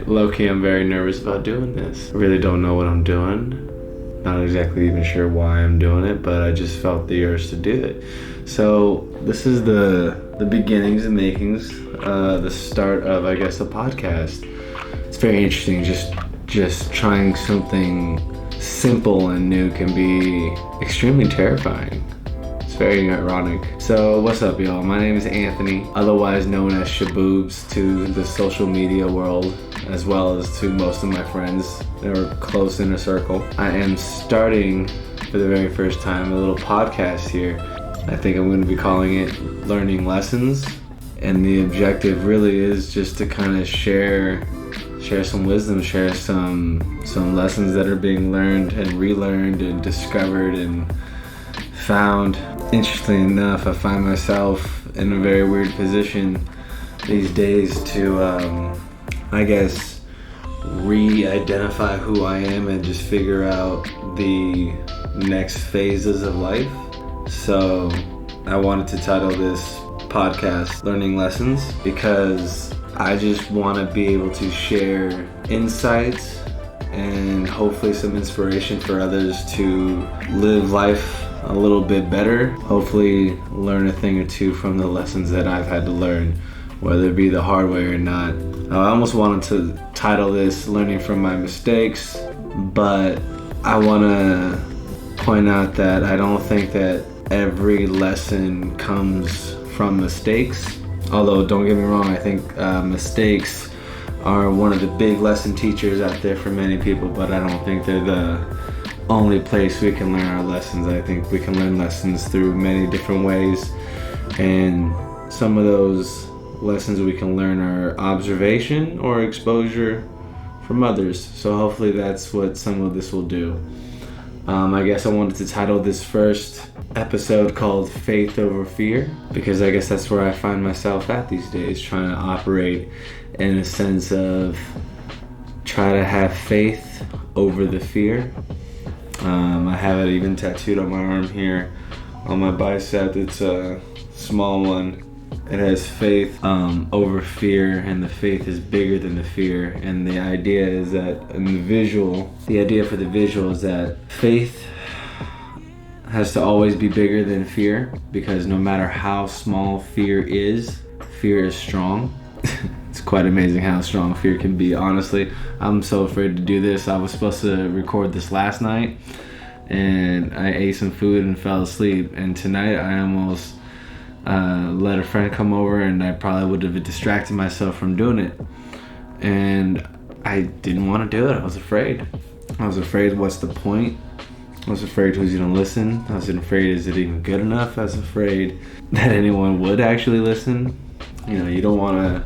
low-key, I'm very nervous about doing this. I really don't know what I'm doing. Not exactly even sure why I'm doing it, but I just felt the urge to do it. So this is the beginnings and makings, the start of, I guess, a podcast. It's very interesting. Just trying something simple and new can be extremely terrifying. It's very ironic. So what's up, y'all? My name is Anthony, otherwise known as Shaboobs to the social media world, as well as to most of my friends that are close inner circle. I am starting for the very first time a little podcast here. I think I'm going to be calling it Learning Lessons, and the objective really is just to kind of share some wisdom, share some lessons that are being learned and relearned and discovered and found. Interestingly enough, I find myself in a very weird position these days to, I guess, re-identify who I am and just figure out the next phases of life. So I wanted to title this podcast Learning Lessons because I just want to be able to share insights and hopefully some inspiration for others to live life a little bit better. Hopefully learn a thing or two from the lessons that I've had to learn, whether it be the hard way or not. I almost wanted to title this Learning from My Mistakes, but I want to point out that I don't think that every lesson comes from mistakes. Although, don't get me wrong, I think mistakes are one of the big lesson teachers out there for many people, but I don't think they're the only place we can learn our lessons. I think we can learn lessons through many different ways, and some of those lessons we can learn are observation or exposure from others. So hopefully that's what some of this will do. I guess I wanted to title this first episode called Faith Over Fear, because I guess that's where I find myself at these days, trying to operate in a sense of try to have faith over the fear. I have it even tattooed on my arm here on my bicep. It's a small one. It has faith over fear, and the faith is bigger than the fear. And the idea is that in the idea for the visual is that faith has to always be bigger than fear, because no matter how small fear is strong. It's quite amazing how strong fear can be. Honestly, I'm so afraid to do this. I was supposed to record this last night, and I ate some food and fell asleep. And tonight I almost let a friend come over, and I probably would have distracted myself from doing it. And I didn't want to do it. I was afraid. What's the point? I was afraid who's gonna listen. I was afraid, is it even good enough? I was afraid that anyone would actually listen. You know, you don't want to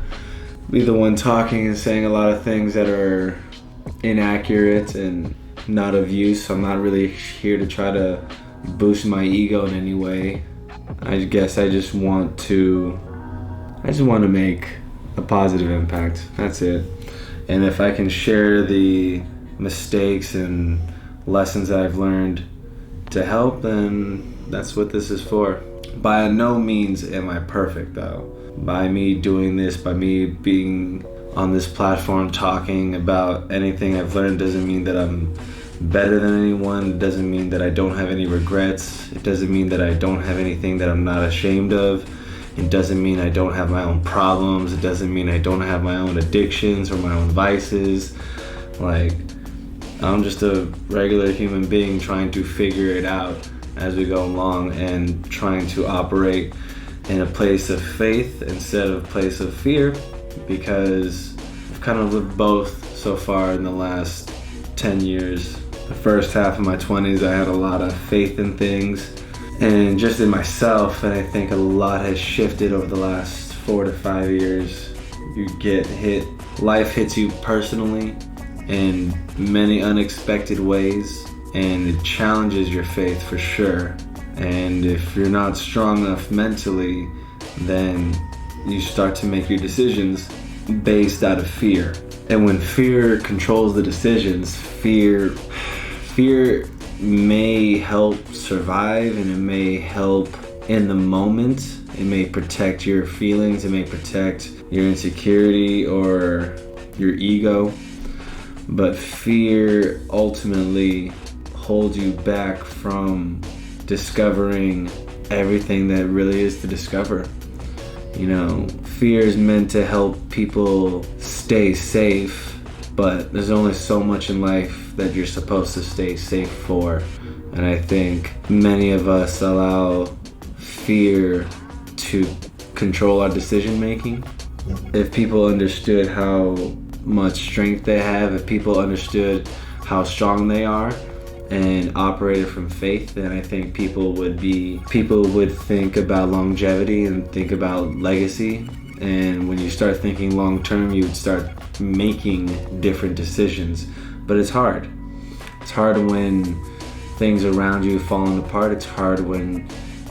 be the one talking and saying a lot of things that are inaccurate and not of use. I'm not really here to try to boost my ego in any way. I guess I just want to make a positive impact. That's it. And if I can share the mistakes and lessons that I've learned to help, then that's what this is for. By no means am I perfect, though. By me doing this, by me being on this platform talking about anything I've learned, doesn't mean that I'm better than anyone. It doesn't mean that I don't have any regrets. It doesn't mean that I don't have anything that I'm not ashamed of. It doesn't mean I don't have my own problems. It doesn't mean I don't have my own addictions or my own vices. Like, I'm just a regular human being trying to figure it out as we go along and trying to operate in a place of faith instead of a place of fear, because I've kind of lived both so far in the last 10 years. The first half of my 20s, I had a lot of faith in things and just in myself, and I think a lot has shifted over the last 4 to 5 years. You get hit, life hits you personally in many unexpected ways, and it challenges your faith for sure. And if you're not strong enough mentally, then you start to make your decisions based out of fear. And when fear controls the decisions, fear may help survive, and it may help in the moment. It may protect your feelings, it may protect your insecurity, or your ego. But fear ultimately holds you back from discovering everything that really is to discover. You know, fear is meant to help people stay safe, but there's only so much in life that you're supposed to stay safe for. And I think many of us allow fear to control our decision making. If people understood how much strength they have, if people understood how strong they are and operated from faith, then I think people would think about longevity and think about legacy. And when you start thinking long term, you would start making different decisions. But it's hard. It's hard when things around you falling apart. It's hard when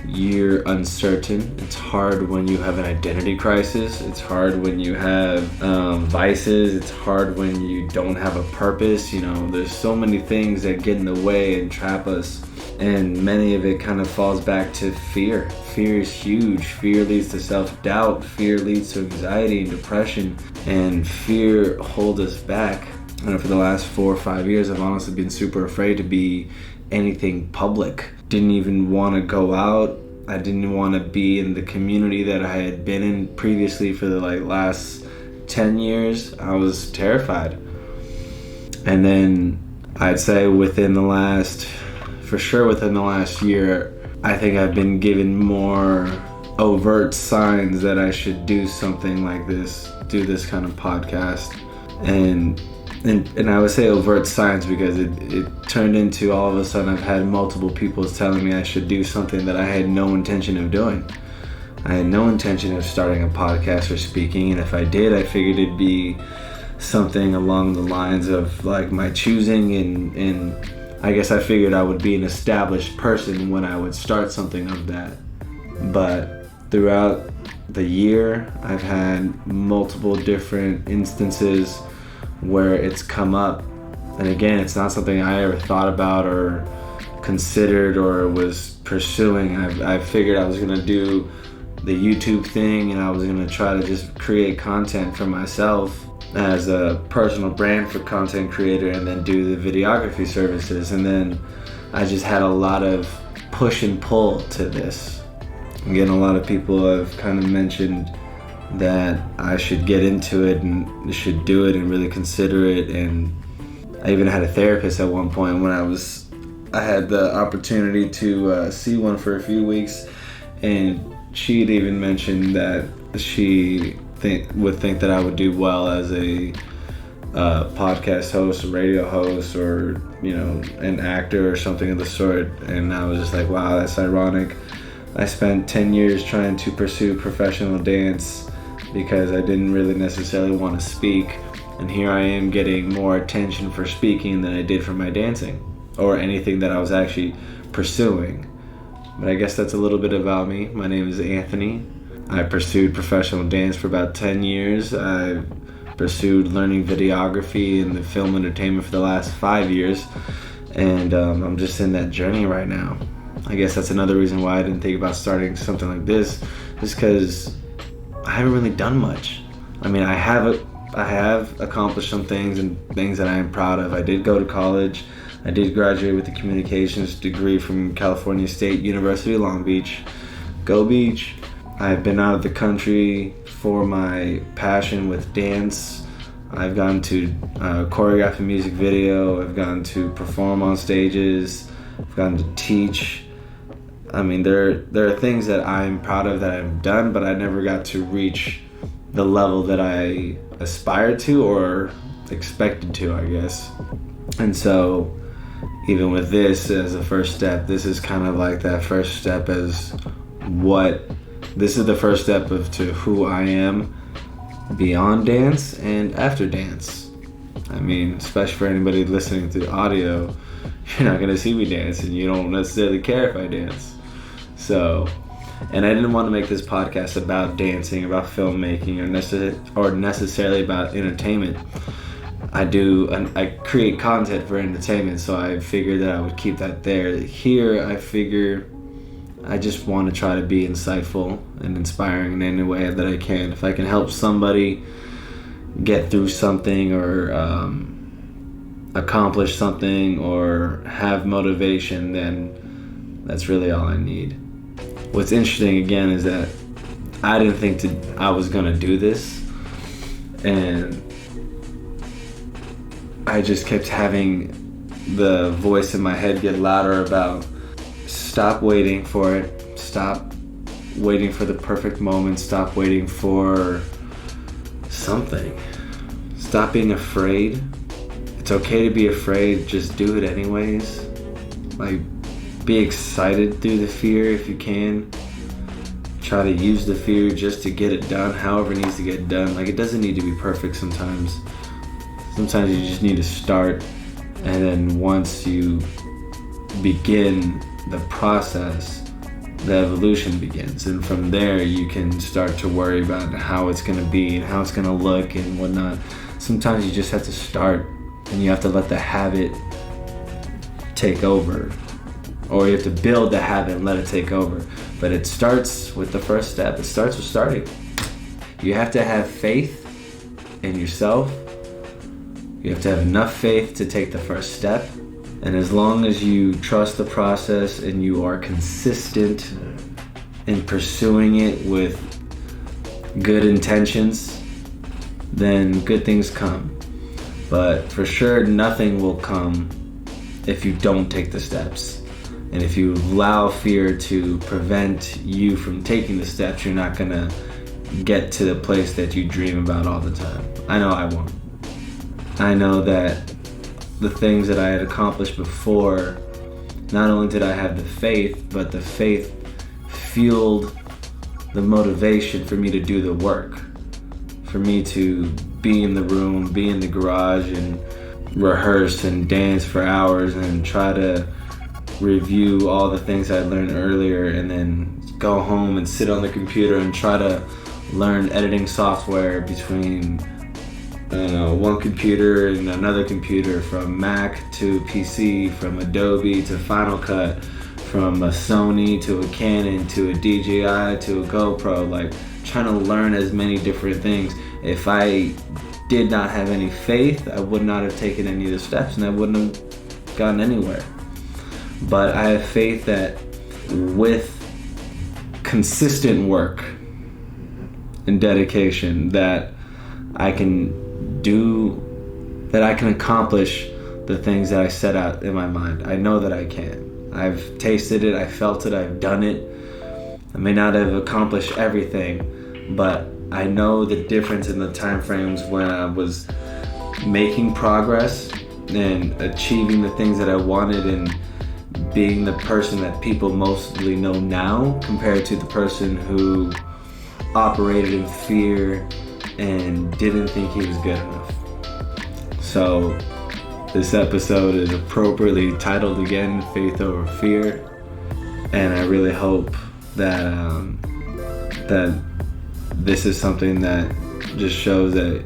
you're uncertain. It's hard when you have an identity crisis. It's hard when you have vices. It's hard when you don't have a purpose. You know, there's so many things that get in the way and trap us, and many of it kind of falls back to fear. Fear is huge. Fear leads to self-doubt. Fear leads to anxiety and depression, and fear holds us back. And for the last 4 or 5 years, I've honestly been super afraid to be anything public. Didn't even want to go out. I didn't want to be in the community that I had been in previously for the last 10 years. I was terrified. And then I'd say within the last year, I think I've been given more overt signs that I should do something like this, do this kind of podcast. And I would say overt signs because it turned into, all of a sudden, I've had multiple people telling me I should do something that I had no intention of doing. I had no intention of starting a podcast or speaking, and if I did, I figured it'd be something along the lines of my choosing, and I guess I figured I would be an established person when I would start something of that. But throughout the year, I've had multiple different instances where it's come up, and again, it's not something I ever thought about or considered or was pursuing. I figured I was gonna do the YouTube thing, and I was gonna try to just create content for myself as a personal brand for content creator, and then do the videography services. And then I just had a lot of push and pull to this. Again, a lot of people have kind of mentioned that I should get into it and should do it and really consider it. And I even had a therapist at one point when I had the opportunity to see one for a few weeks, and she'd even mentioned that she would think that I would do well as a podcast host, a radio host, or an actor or something of the sort. And I was just like, wow, that's ironic. I spent 10 years trying to pursue professional dance because I didn't really necessarily want to speak, and here I am getting more attention for speaking than I did for my dancing or anything that I was actually pursuing. But I guess that's a little bit about me. My name is Anthony. I pursued professional dance for about 10 years. I pursued learning videography and the film entertainment for the last 5 years, and I'm just in that journey right now. I guess that's another reason why I didn't think about starting something like this, just because I haven't really done much. I mean, I have accomplished some things and things that I am proud of. I did go to college. I did graduate with a communications degree from California State University, Long Beach. Go Beach. I've been out of the country for my passion with dance. I've gone to choreograph a music video. I've gone to perform on stages. I've gone to teach. I mean, there are things that I'm proud of that I've done, but I never got to reach the level that I aspired to or expected to, I guess. And so even with this as a first step, this is kind of like that first step this is the first step to who I am beyond dance and after dance. I mean, especially for anybody listening to audio, you're not gonna see me dance, and you don't necessarily care if I dance. So, and I didn't want to make this podcast about dancing, about filmmaking, or necessarily about entertainment. I create content for entertainment, so I figured that I would keep that there. Here, I figure I just want to try to be insightful and inspiring in any way that I can. If I can help somebody get through something or accomplish something or have motivation, then that's really all I need. What's interesting again is that I didn't think I was gonna do this, and I just kept having the voice in my head get louder about stop waiting for it, stop waiting for the perfect moment, stop waiting for something, stop being afraid. It's okay to be afraid, just do it anyways. Like, be excited through the fear if you can. Try to use the fear just to get it done, however it needs to get done. Like, it doesn't need to be perfect sometimes. Sometimes you just need to start, and then once you begin the process, the evolution begins. And from there, you can start to worry about how it's gonna be and how it's gonna look and whatnot. Sometimes you just have to start, and you have to let the habit take over. Or you have to build the habit and let it take over. But it starts with the first step. It starts with starting. You have to have faith in yourself. You have to have enough faith to take the first step. And as long as you trust the process and you are consistent in pursuing it with good intentions, then good things come. But for sure, nothing will come if you don't take the steps. And if you allow fear to prevent you from taking the steps, you're not gonna get to the place that you dream about all the time. I know I won't. I know that the things that I had accomplished before, not only did I have the faith, but the faith fueled the motivation for me to do the work, for me to be in the room, be in the garage and rehearse and dance for hours and try to review all the things I learned earlier, and then go home and sit on the computer and try to learn editing software between one computer and another computer, from Mac to PC, from Adobe to Final Cut, from a Sony to a Canon to a DJI to a GoPro, like trying to learn as many different things. If I did not have any faith, I would not have taken any of the steps and I wouldn't have gotten anywhere. But I have faith that with consistent work and dedication, that I can accomplish the things that I set out in my mind. I know that I can. I've tasted it, I felt it, I've done it. I may not have accomplished everything, but I know the difference in the time frames when I was making progress and achieving the things that I wanted and being the person that people mostly know now, compared to the person who operated in fear and didn't think he was good enough. So this episode is appropriately titled again, Faith Over Fear, and I really hope that that this is something that just shows that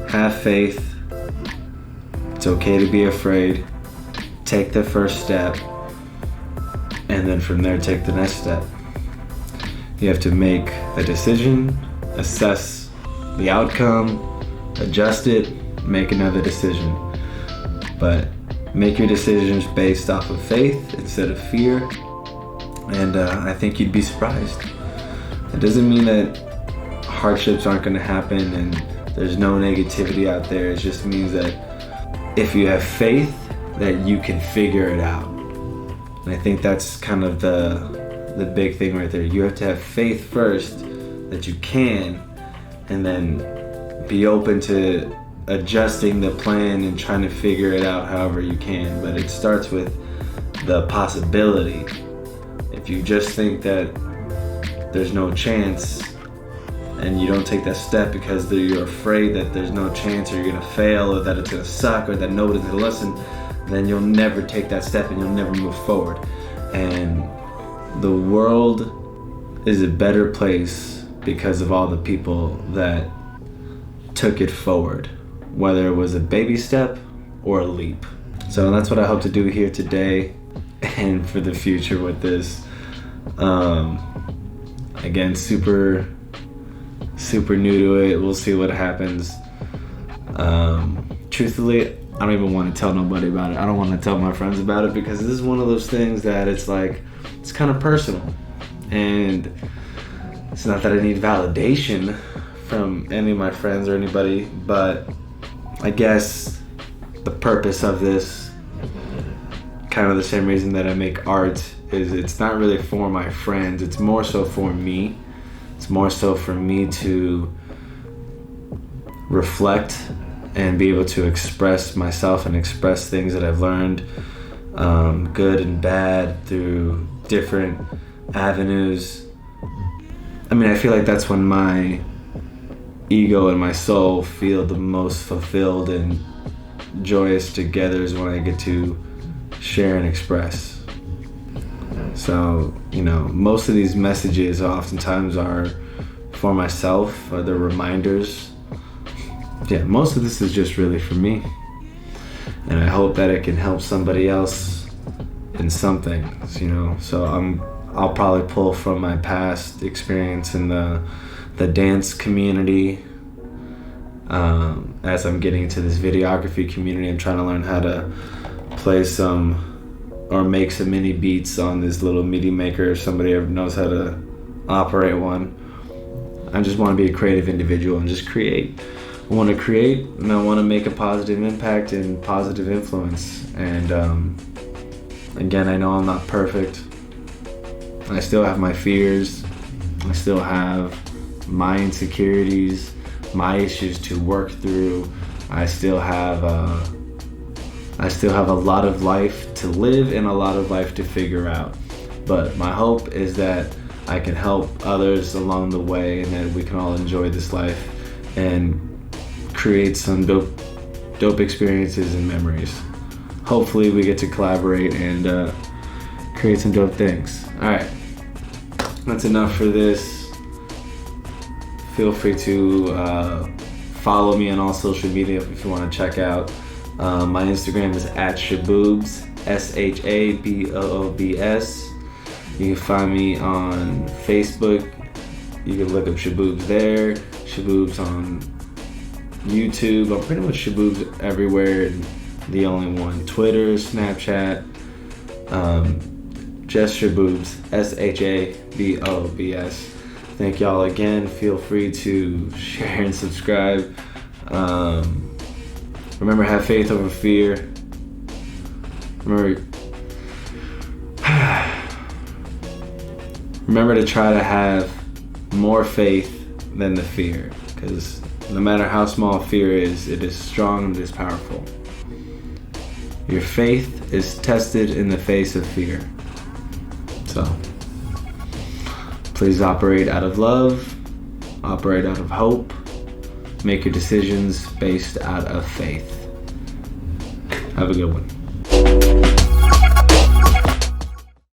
have faith. It's okay to be afraid. Take the first step, and then from there take the next step. You have to make a decision, assess the outcome, adjust it, make another decision. But make your decisions based off of faith instead of fear, and I think you'd be surprised. It doesn't mean that hardships aren't going to happen and there's no negativity out there. It just means that if you have faith, that you can figure it out. And I think that's kind of the big thing right there. You have to have faith first that you can, and then be open to adjusting the plan and trying to figure it out however you can. But it starts with the possibility. If you just think that there's no chance and you don't take that step because you're afraid that there's no chance, or you're gonna fail, or that it's gonna suck, or that nobody's gonna listen, then you'll never take that step and you'll never move forward. And the world is a better place because of all the people that took it forward, whether it was a baby step or a leap. So that's what I hope to do here today and for the future with this. Again, super super new to it. We'll see what happens. Truthfully, I don't even want to tell nobody about it. I don't want to tell my friends about it because this is one of those things that it's like, it's kind of personal. And it's not that I need validation from any of my friends or anybody, but I guess the purpose of this, kind of the same reason that I make art, is it's not really for my friends. It's more so for me. It's more so for me to reflect and be able to express myself and express things that I've learned, good and bad, through different avenues. I mean, I feel like that's when my ego and my soul feel the most fulfilled and joyous together, is when I get to share and express. So, you know, most of these messages oftentimes are for myself, or they're reminders. Yeah, most of this is just really for me. And I hope that it can help somebody else in something, you know. So I'll probably pull from my past experience in the dance community. As I'm getting into this videography community, I'm trying to learn how to play or make some mini beats on this little MIDI maker, if somebody ever knows how to operate one. I just want to be a creative individual and just create. I want to create, and I want to make a positive impact and positive influence. And again, I know I'm not perfect. I still have my fears. I still have my insecurities, my issues to work through. I still have a lot of life to live and a lot of life to figure out. But my hope is that I can help others along the way, and that we can all enjoy this life and create some dope experiences and memories. Hopefully we get to collaborate and create some dope things. Alright, that's enough for this. Feel free to follow me on all social media if you want to check out. My Instagram is @Shaboobs, SHABOOBS. You can find me on Facebook. You can look up Shaboobs there. Shaboobs on YouTube. I'm pretty much Shaboobs everywhere. The only one. Twitter, Snapchat. Just Shaboobs, SHABOOBS. Thank y'all again. Feel free to share and subscribe. Remember, have faith over fear. Remember to try to have more faith than the fear, because no matter how small fear is, it is strong and it is powerful. Your faith is tested in the face of fear. So, please operate out of love, operate out of hope, make your decisions based out of faith. Have a good one.